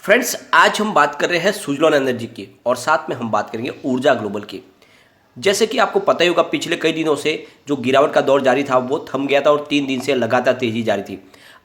Friends, आज हम बात कर रहे हैं सुजलॉन एनर्जी की और साथ में हम बात करेंगे ऊर्जा ग्लोबल की। जैसे कि आपको पता ही होगा, पिछले कई दिनों से जो गिरावट का दौर जारी था वो थम गया था और 3 दिन से लगातार तेजी जारी थी।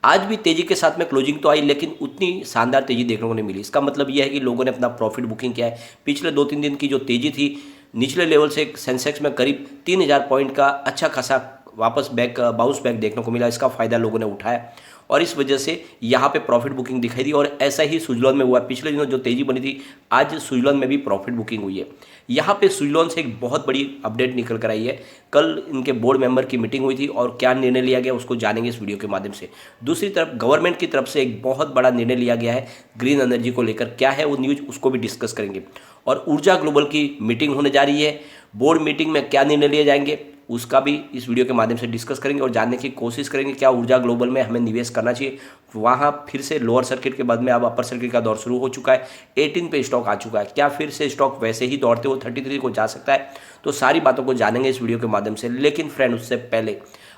आज भी तेजी के साथ में क्लोजिंग तो आई, लेकिन उतनी शानदार तेजी देखने को नहीं मिली। इसका मतलब यह है कि लोगों ने अपना प्रॉफिट बुकिंग किया है। पिछले 2-3 दिन की जो तेजी थी, निचले लेवल से सेंसेक्स में करीब 3000 पॉइंट का अच्छा खासा वापस बाउंस बैक देखने को मिला। इसका फायदा लोगों ने उठाया और इस वजह से यहाँ पे प्रॉफिट बुकिंग दिखाई दी और ऐसा ही सुजलॉन में हुआ। पिछले दिनों जो तेजी बनी थी, आज सुजलॉन में भी प्रॉफिट बुकिंग हुई है। यहाँ पे सुजलॉन से एक बहुत बड़ी अपडेट निकल कर आई है। कल इनके बोर्ड मेंबर की मीटिंग हुई थी और क्या निर्णय लिया गया उसको जानेंगे इस वीडियो के माध्यम से। दूसरी तरफ गवर्नमेंट की तरफ से एक बहुत बड़ा निर्णय लिया गया है ग्रीन एनर्जी को लेकर। क्या है वो न्यूज़, उसको भी डिस्कस करेंगे। और ऊर्जा ग्लोबल की मीटिंग होने जा रही है। बोर्ड मीटिंग में क्या निर्णय लिए जाएंगे उसका भी इस वीडियो के माध्यम से डिस्कस करेंगे और जानने की कोशिश करेंगे क्या ऊर्जा ग्लोबल में हमें निवेश करना चाहिए। वहाँ फिर से लोअर सर्किट के बाद में अब अपर सर्किट का दौर शुरू हो चुका है। 18 पे स्टॉक आ चुका है। क्या फिर से स्टॉक वैसे ही दौड़ते हुए 33 को जा सकता है? तो सारी बातों को जानेंगे इस वीडियो के माध्यम से। लेकिन फ्रेंड, उससे पहले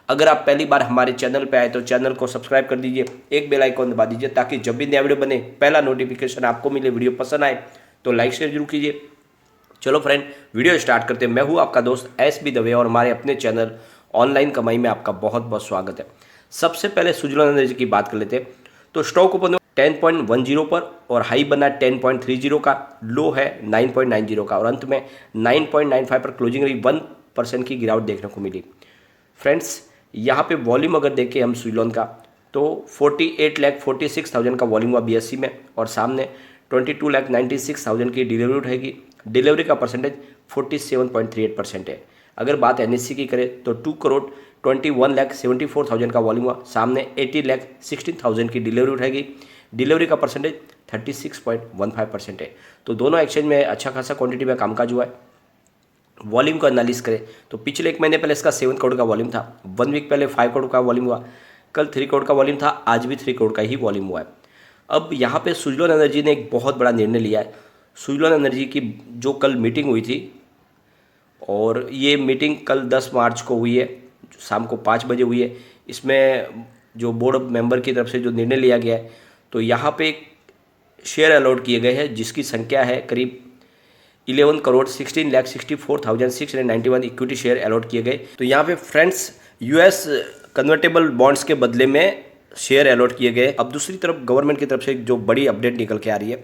अगर आप पहली बार हमारे चैनल पर आए तो चैनल को सब्सक्राइब कर दीजिए, एक बेल आइकॉन दबा दीजिए ताकि जब भी नया वीडियो बने पहला नोटिफिकेशन आपको मिले। वीडियो पसंद आए तो लाइक शेयर जरूर कीजिए। चलो फ्रेंड, वीडियो स्टार्ट करते हैं। मैं हूँ आपका दोस्त एस बी दवे और हमारे अपने चैनल ऑनलाइन कमाई में आपका बहुत बहुत स्वागत है। सबसे पहले सुजलॉन एनर्जी की बात कर लेते हैं। तो स्टॉक ओपन 10.10 पर और हाई बना 10.30 का, लो है 9.90 का और अंत में 9.95 पर क्लोजिंग रही। 1% की गिरावट देखने को मिली। फ्रेंड्स, यहाँ पे वॉल्यूम अगर देखें हम सुजलॉन का तो 48,46,000 का वॉल्यूम हुआ बीएससी में और सामने 22,96,000 की डिलीवरी उठेगी। डिलीवरी का परसेंटेज 47.38% है। अगर बात एनएससी की करें तो 2,21,74,000 का वॉल्यूम हुआ, सामने 80,16,000 की डिलीवरी उठेगी। डिलीवरी का परसेंटेज 36.15% है। तो दोनों एक्सचेंज में अच्छा खासा क्वांटिटी में कामकाज हुआ है। वॉल्यूम को एनालिस करें तो पिछले 1 महीने पहले इसका 7 करोड़ का वॉल्यूम था। 1 वीक पहले 5 करोड़ का वॉल्यूम हुआ। कल 3 करोड़ का वॉल्यूम था, आज भी 3 करोड़ का ही वॉल्यूम हुआ है। अब यहाँ पे सुजलॉन एनर्जी ने एक बहुत बड़ा निर्णय लिया है। सुजलॉन एनर्जी की जो कल मीटिंग हुई थी और ये मीटिंग कल 10 मार्च को हुई है, शाम को 5 बजे हुई है। इसमें जो बोर्ड मेंबर की तरफ से जो निर्णय लिया गया है तो यहाँ पे शेयर अलॉट किए गए हैं जिसकी संख्या है करीब 11,16,64,691 इक्विटी शेयर अलॉट किए गए। तो यहाँ पे फ्रेंड्स यूएस कन्वर्टेबल बॉन्ड्स के बदले में शेयर अलॉट किए गए। अब दूसरी तरफ गवर्नमेंट की तरफ से जो बड़ी अपडेट निकल के आ रही है,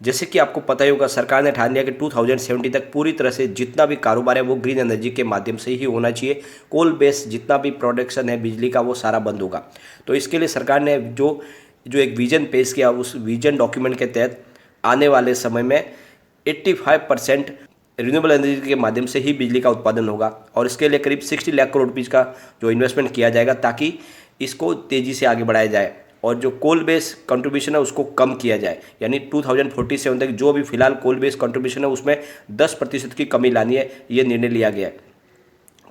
जैसे कि आपको पता ही होगा, सरकार ने ठान लिया कि 2070 तक पूरी तरह से जितना भी कारोबार है वो ग्रीन एनर्जी के माध्यम से ही होना चाहिए। कोल बेस जितना भी प्रोडक्शन है बिजली का वो सारा बंद होगा। तो इसके लिए सरकार ने जो एक विजन पेश किया, उस विजन डॉक्यूमेंट के तहत आने वाले समय में 85% रिन्यूएबल एनर्जी के माध्यम से ही बिजली का उत्पादन होगा और इसके लिए करीब 60 लाख करोड़ रुपीज़ का जो इन्वेस्टमेंट किया जाएगा ताकि इसको तेज़ी से आगे बढ़ाया जाए और जो कोल बेस कंट्रीब्यूशन है उसको कम किया जाए। यानी 2047 तक जो भी फिलहाल कोल बेस कंट्रीब्यूशन है उसमें 10% की कमी लानी है, ये निर्णय लिया गया है।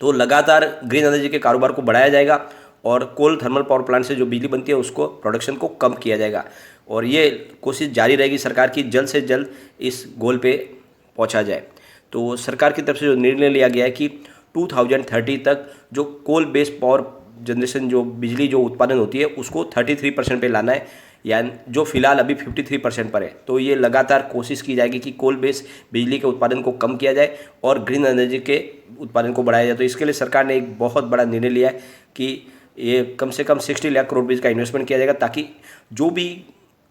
तो लगातार ग्रीन एनर्जी के कारोबार को बढ़ाया जाएगा और कोल थर्मल पावर प्लांट से जो बिजली बनती है उसको प्रोडक्शन को कम किया जाएगा और ये कोशिश जारी रहेगी सरकार की, जल्द से जल्द इस गोल पे पहुंचा जाए। तो सरकार की तरफ से जो निर्णय लिया गया है कि 2030 तक जो कोल बेस पावर जनरेशन जो बिजली जो उत्पादन होती है उसको 33% पे लाना है, यानी जो फिलहाल अभी 53% पर है। तो ये लगातार कोशिश की जाएगी कि कोल बेस बिजली के उत्पादन को कम किया जाए और ग्रीन एनर्जी के उत्पादन को बढ़ाया जाए। तो इसके लिए सरकार ने एक बहुत बड़ा निर्णय लिया है कि ये कम से कम 60 लाख करोड़ रुपये का इन्वेस्टमेंट किया जाएगा ताकि जो भी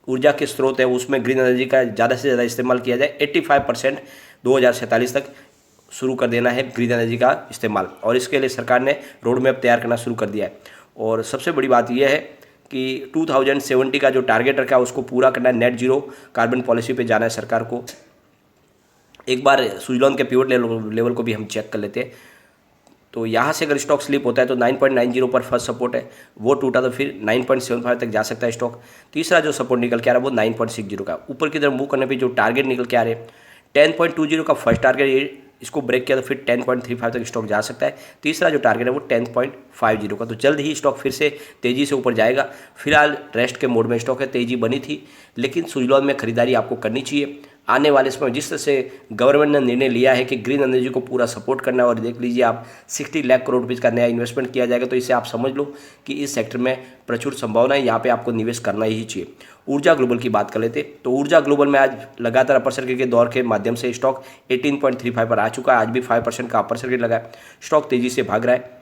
ऊर्जा के स्रोत है उसमें ग्रीन एनर्जी का ज़्यादा से ज़्यादा इस्तेमाल किया जाए। 85% 2047 तक शुरू कर देना है ग्रीन एनर्जी का इस्तेमाल और इसके लिए सरकार ने रोड मैप तैयार करना शुरू कर दिया है। और सबसे बड़ी बात यह है कि 2070 का जो टारगेट रखा है उसको पूरा करना है। नेट जीरो कार्बन पॉलिसी पे जाना है सरकार को। एक बार सुजलॉन के पिवट लेवल को भी हम चेक कर लेते हैं। तो यहाँ से अगर स्टॉक स्लिप होता है तो 9.90 पर फर्स्ट सपोर्ट है, वो टूटा तो फिर 9.75 तक जा सकता है स्टॉक। तीसरा जो सपोर्ट निकल के आ रहा है वो 9.60 का। ऊपर की तरफ मूव करने पे जो टारगेट निकल के आ रहे हैं 10.20 का फर्स्ट टारगेट, इसको ब्रेक किया तो फिर 10.35 तक स्टॉक जा सकता है। तीसरा जो टारगेट है वो 10.50 का। तो जल्द ही स्टॉक फिर से तेज़ी से ऊपर जाएगा। फिलहाल रेस्ट के मोड में स्टॉक है, तेज़ी बनी थी लेकिन सुजलॉन में खरीदारी आपको करनी चाहिए। आने वाले समय जिस तरह से गवर्नमेंट ने निर्णय लिया है कि ग्रीन एनर्जी को पूरा सपोर्ट करना है, और देख लीजिए आप 60 लाख करोड़ रुपये का नया इन्वेस्टमेंट किया जाएगा, तो इससे आप समझ लो कि इस सेक्टर में प्रचुर संभावना है, यहाँ पे आपको निवेश करना ही चाहिए। ऊर्जा ग्लोबल की बात कर लेते तो ऊर्जा ग्लोबल में आज लगातार अपर सर्किट के दौर के माध्यम से स्टॉक 18.35 पर आ चुका है। आज भी 5% का अपर सर्किट लगा है, स्टॉक तेजी से भाग रहा है।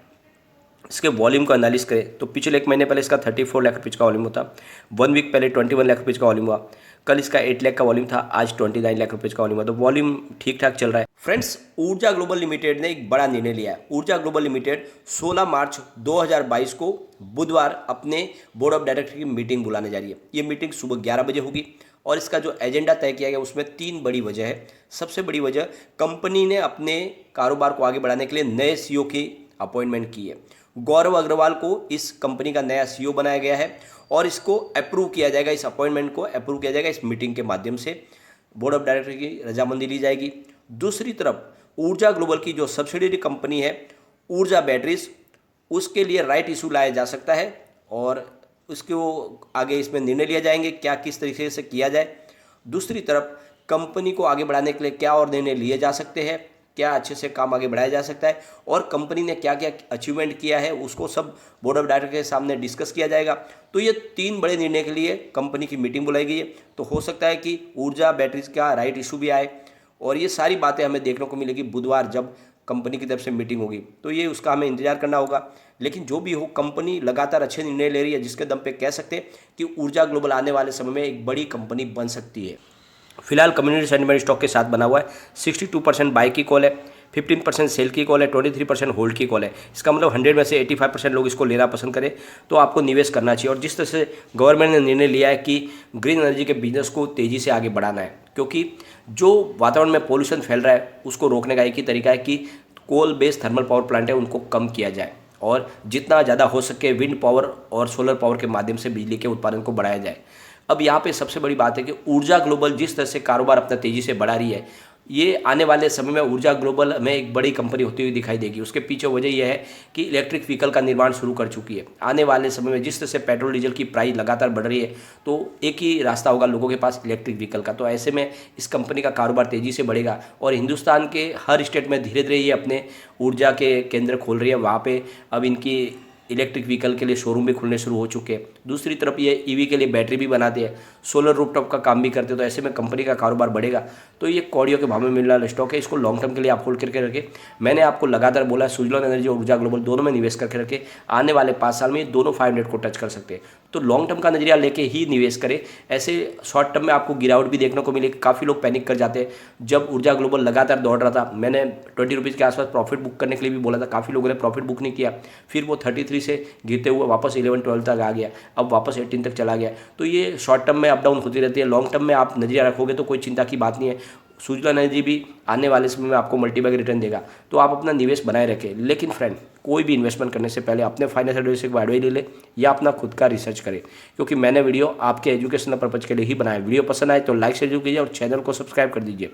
इसके वॉल्यूम को एनालिस करें तो पिछले एक महीने पहले इसका 34 लाख रुपये का वॉल्यूम था, 1 वीक पहले 21 लाख रुपये का वॉल्यूम हुआ, कल इसका 8 लाख का वॉल्यूम था, आज 29 लाख रुपये का वॉल्यूम हुआ, तो वॉल्यूम ठीक ठाक चल रहा है। फ्रेंड्स, ऊर्जा ग्लोबल लिमिटेड ने एक बड़ा निर्णय लिया है। ऊर्जा ग्लोबल लिमिटेड 16 मार्च 2022 को बुधवार अपने बोर्ड ऑफ डायरेक्टर की मीटिंग बुलाने जा रही है। ये मीटिंग सुबह 11 बजे होगी और इसका जो एजेंडा तय किया गया उसमें 3 बड़ी वजह है। सबसे बड़ी वजह, कंपनी ने अपने कारोबार को आगे बढ़ाने के लिए नए सीईओ की अपॉइंटमेंट की है। गौरव अग्रवाल को इस कंपनी का नया सीईओ बनाया गया है और इसको अप्रूव किया जाएगा, इस अपॉइंटमेंट को अप्रूव किया जाएगा इस मीटिंग के माध्यम से, बोर्ड ऑफ डायरेक्टर की रजामंदी ली जाएगी। दूसरी तरफ ऊर्जा ग्लोबल की जो सब्सिडियरी कंपनी है ऊर्जा बैटरीज, उसके लिए राइट इशू लाया जा सकता है और उसके आगे इसमें निर्णय लिया जाएंगे क्या किस तरीके से किया जाए। दूसरी तरफ कंपनी को आगे बढ़ाने के लिए क्या और निर्णय लिए जा सकते हैं, क्या अच्छे से काम आगे बढ़ाया जा सकता है और कंपनी ने क्या क्या अचीवमेंट किया है उसको सब बोर्ड ऑफ डायरेक्टर के सामने डिस्कस किया जाएगा। तो ये 3 बड़े निर्णय के लिए कंपनी की मीटिंग बुलाई गई है। तो हो सकता है कि ऊर्जा बैटरीज का राइट इशू भी आए और ये सारी बातें हमें देखने को मिलेगी बुधवार जब कंपनी की तरफ से मीटिंग होगी, तो ये उसका हमें इंतजार करना होगा। लेकिन जो भी हो, कंपनी लगातार अच्छे निर्णय ले रही है जिसके दम पे कह सकते हैं कि ऊर्जा ग्लोबल आने वाले समय में एक बड़ी कंपनी बन सकती है। फिलहाल कम्युनिटी सेंटिमेंट स्टॉक के साथ बना हुआ है। 62% बाई की कॉल है, 15% सेल की कॉल है, 23% होल्ड की कॉल है। इसका मतलब 100 में से 85% लोग इसको लेना पसंद करें, तो आपको निवेश करना चाहिए। और जिस तरह से गवर्नमेंट ने निर्णय लिया है कि ग्रीन एनर्जी के बिजनेस को तेज़ी से आगे बढ़ाना है, क्योंकि जो वातावरण में पोल्यूशन फैल रहा है उसको रोकने का एक ही तरीका है कि coal based thermal power plant है उनको कम किया जाए और जितना ज़्यादा हो सके विंड पावर और सोलर पावर के माध्यम से बिजली के उत्पादन को बढ़ाया जाए। अब यहाँ पे सबसे बड़ी बात है कि ऊर्जा ग्लोबल जिस तरह से कारोबार अपना तेज़ी से बढ़ा रही है, ये आने वाले समय में ऊर्जा ग्लोबल में एक बड़ी कंपनी होती हुई दिखाई देगी। उसके पीछे वजह यह है कि इलेक्ट्रिक व्हीकल का निर्माण शुरू कर चुकी है। आने वाले समय में जिस तरह से पेट्रोल डीजल की प्राइस लगातार बढ़ रही है, तो एक ही रास्ता होगा लोगों के पास, इलेक्ट्रिक व्हीकल का। तो ऐसे में इस कंपनी का कारोबार तेज़ी से बढ़ेगा और हिंदुस्तान के हर स्टेट में धीरे धीरे ये अपने ऊर्जा के केंद्र खोल रही है। वहाँ पर अब इनकी इलेक्ट्रिक व्हीकल के लिए शोरूम भी खुलने शुरू हो चुके हैं। दूसरी तरफ ये ईवी के लिए बैटरी भी बनाते हैं, सोलर रूफटॉप का काम भी करते हैं। तो ऐसे में कंपनी का कारोबार बढ़ेगा। तो ये कौड़ियों के भाव में मिलने वाला स्टॉक है, इसको लॉन्ग टर्म के लिए आप होल्ड करके रखें। मैंने आपको लगातार बोला सुजलॉन एनर्जी और ऊर्जा ग्लोबल दोनों में निवेश करके रखें। आने वाले 5 साल में ये दोनों 500 को टच कर सकते हैं। तो लॉन्ग टर्म का नजरिया लेके ही निवेश करें। ऐसे शॉर्ट टर्म में आपको गिरावट भी देखने को मिलेगी। काफ़ी लोग पैनिक कर जाते हैं। जब ऊर्जा ग्लोबल लगातार दौड़ रहा था, मैंने 20 रुपीज़ के आसपास प्रॉफिट बुक करने के लिए भी बोला था, काफ़ी लोगों ने प्रॉफिट बुक नहीं किया। फिर वो 33 से गिरते हुए वापस 11-12 तक आ गया, अब वापस 18 तक चला गया। तो ये शॉर्ट टर्म में अप डाउन होती रहती है। लॉन्ग टर्म में आप नजरिया रखोगे तो कोई चिंता की बात नहीं है। सुजलॉन एनर्जी भी आने वाले समय में आपको मल्टीबैग रिटर्न देगा, तो आप अपना निवेश बनाए रखें। लेकिन फ्रेंड, कोई भी इन्वेस्टमेंट करने से पहले अपने फाइनेंशियल एडवाइजर को एडवाइस ले ले या अपना खुद का रिसर्च करें, क्योंकि मैंने वीडियो आपके एजुकेशनल पर्पज के लिए ही बनाया। वीडियो पसंद आए तो लाइक शेयर जरूर कीजिए और चैनल को सब्सक्राइब कर दीजिए।